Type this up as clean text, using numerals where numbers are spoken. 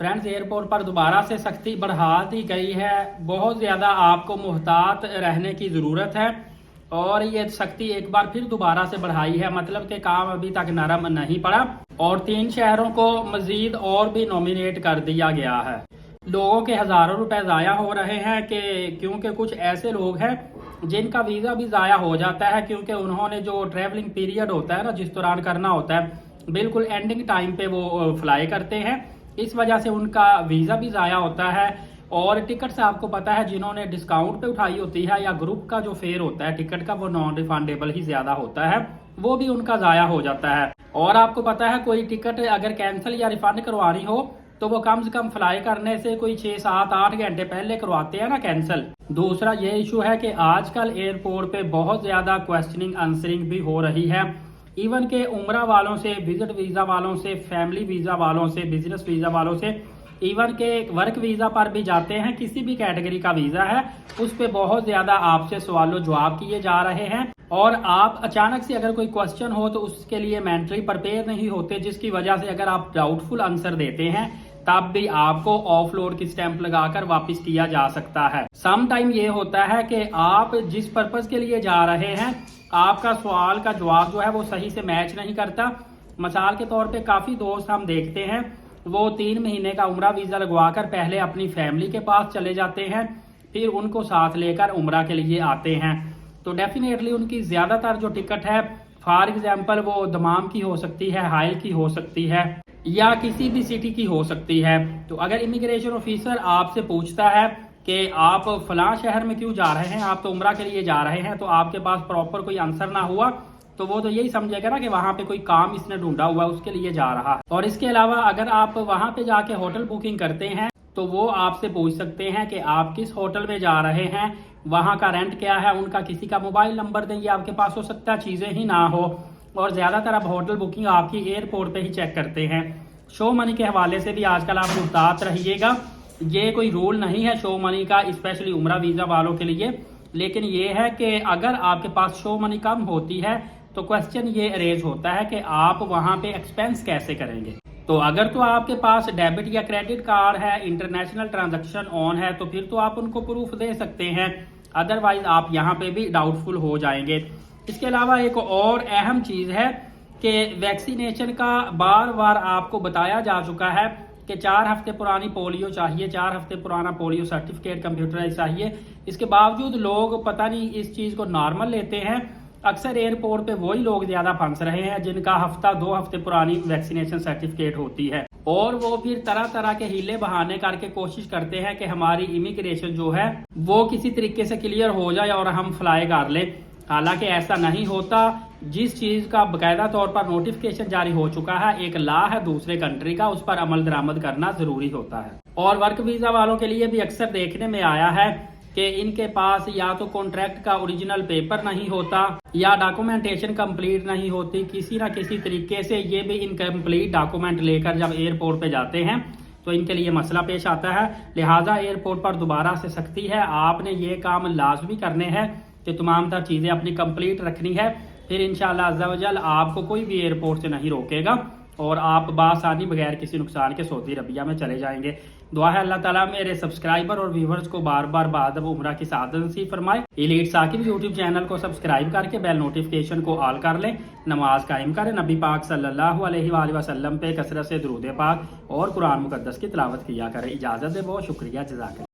Friends, airport पर दोबारा से सख्ती बढ़ा दी गई है। बहुत ज़्यादा आपको मुहतात रहने की ज़रूरत है और ये सख्ती एक बार फिर दोबारा से बढ़ाई है। मतलब कि काम अभी तक नरम नहीं पड़ा और 3 शहरों को मजीद और भी नॉमिनेट कर दिया गया है। लोगों के हज़ारों रुपए ज़ाया हो रहे हैं क्योंकि कुछ ऐसे लोग हैं जिनका वीज़ा भी ज़ाया हो जाता है, क्योंकि उन्होंने जो ट्रैवलिंग पीरियड होता है ना, जिस दौरान करना होता है, बिल्कुल एंडिंग टाइम पे वो फ्लाई करते हैं। इस वजह से उनका वीज़ा भी ज़ाया होता है। और टिकट से आपको पता है, जिन्होंने डिस्काउंट पे उठाई होती है या ग्रुप का जो फेयर होता है टिकट का, वो नॉन रिफंडेबल ही ज़्यादा होता है, वो भी उनका ज़ाया हो जाता है। और आपको पता है, कोई टिकट अगर कैंसिल या रिफंड करवानी हो तो वो कम से कम फ्लाई करने से कोई 6, 7, 8 घंटे पहले करवाते हैं ना कैंसिल। दूसरा ये इशू है कि आजकल एयरपोर्ट पे बहुत ज़्यादा क्वेश्चनिंग आंसरिंग भी हो रही है। इवन के उम्रा वालों से, विजिट वीज़ा वालों से, फैमिली वीज़ा वालों से, बिजनेस वीज़ा वालों से, इवन के वर्क वीज़ा पर भी जाते हैं, किसी भी कैटेगरी का वीज़ा है उस पे बहुत ज़्यादा आपसे सवालों जवाब किए जा रहे हैं। और आप अचानक से अगर कोई क्वेश्चन हो तो उसके लिए मेंटली प्रिपेयर नहीं होते, जिसकी वजह से अगर आप डाउटफुल आंसर देते हैं तब भी आपको ऑफलोड की स्टैंप लगाकर वापस किया जा सकता है। सम टाइम ये होता है कि आप जिस पर्पज के लिए जा रहे हैं, आपका सवाल का जवाब जो है वो सही से मैच नहीं करता। मिसाल के तौर पे काफ़ी दोस्त हम देखते हैं, वो 3 महीने का उम्रा वीज़ा लगवाकर पहले अपनी फैमिली के पास चले जाते हैं, फिर उनको साथ लेकर उम्रा के लिए आते हैं। तो डेफिनेटली उनकी ज़्यादातर जो टिकट है, फॉर एग्जाम्पल वो दमाम की हो सकती है, हाइल की हो सकती है, या किसी भी सिटी की हो सकती है। तो अगर इमिग्रेशन ऑफिसर आपसे पूछता है कि आप फलां शहर में क्यों जा रहे हैं, आप तो उम्रा के लिए जा रहे हैं, तो आपके पास प्रॉपर कोई आंसर ना हुआ तो वो तो यही समझेगा ना कि वहां पे कोई काम इसने ढूंढा हुआ है, उसके लिए जा रहा है। और इसके अलावा अगर आप वहां पे जाके होटल बुकिंग करते हैं तो वो आपसे पूछ सकते हैं कि आप किस होटल में जा रहे हैं, वहां का रेंट क्या है, उनका किसी का मोबाइल नंबर दें, ये आपके पास हो सकता है चीजें ही ना हो। और ज्यादातर अब होटल बुकिंग आपकी एयरपोर्ट पे ही चेक करते हैं। शो मनी के हवाले से भी आजकल आप मुहतात रहिएगा। ये कोई रूल नहीं है शो मनी का, स्पेशली उम्रा वीजा वालों के लिए, लेकिन ये है कि अगर आपके पास शो मनी कम होती है तो क्वेश्चन ये अरेज होता है कि आप वहां पे एक्सपेंस कैसे करेंगे। तो अगर तो आपके पास डेबिट या क्रेडिट कार्ड है, इंटरनेशनल ट्रांजैक्शन ऑन है, तो फिर तो आप उनको प्रूफ दे सकते हैं, अदरवाइज आप यहाँ पे भी डाउटफुल हो जाएंगे। इसके अलावा एक और अहम चीज है कि वैक्सीनेशन का बार बार आपको बताया जा चुका है कि 4 हफ्ते पुरानी पोलियो चाहिए, 4 हफ्ते पुराना पोलियो सर्टिफिकेट कंप्यूटराइज चाहिए। इसके बावजूद लोग पता नहीं इस चीज को नॉर्मल लेते हैं। अक्सर एयरपोर्ट पे वही लोग ज्यादा फंस रहे हैं जिनका हफ्ता 2 हफ्ते पुरानी वैक्सीनेशन सर्टिफिकेट होती है, और वो फिर तरह तरह के हीले बहाने करके कोशिश करते हैं कि हमारी इमिग्रेशन जो है वो किसी तरीके से क्लियर हो जाए और हम फ्लाई कर ले। हालांकि ऐसा नहीं होता। जिस चीज का बकायदा तौर पर नोटिफिकेशन जारी हो चुका है, एक लॉ है दूसरे कंट्री का, उस पर अमल दरामद करना जरूरी होता है। और वर्क वीजा वालों के लिए भी अक्सर देखने में आया है कि इनके पास या तो कॉन्ट्रैक्ट का ओरिजिनल पेपर नहीं होता या डॉक्यूमेंटेशन कंप्लीट नहीं होती। किसी ना किसी तरीके से ये भी इनकम्प्लीट डॉक्यूमेंट लेकर जब एयरपोर्ट पे जाते हैं तो इनके लिए मसला पेश आता है। लिहाजा एयरपोर्ट पर दोबारा से सख्ती है, आपने ये काम लाजमी करने हैं कि तमाम तर चीज़ें अपनी कंप्लीट रखनी है। फिर इंशाअल्लाह अज़्ज़ा वजल आपको कोई भी एयरपोर्ट से नहीं रोकेगा और आप बासानी बगैर किसी नुकसान के सऊदी अरबिया में चले जाएंगे। दुआ है अल्लाह ताला मेरे सब्सक्राइबर और व्यूवर्स को बार बार बादब उम्रा की सादत नसीब फरमाए। एलीट साकिब यूट्यूब चैनल को सब्सक्राइब करके बेल नोटिफिकेशन को ऑल कर लें। नमाज कायम करें, नबी पाक सल्लल्लाहु अलैहि वसल्लम पे कसरत से दुरूद पाक और कुरान मुकद्दस की तिलावत किया करें। इजाज़त दे, बहुत शुक्रिया, जज़ाकल्लाह।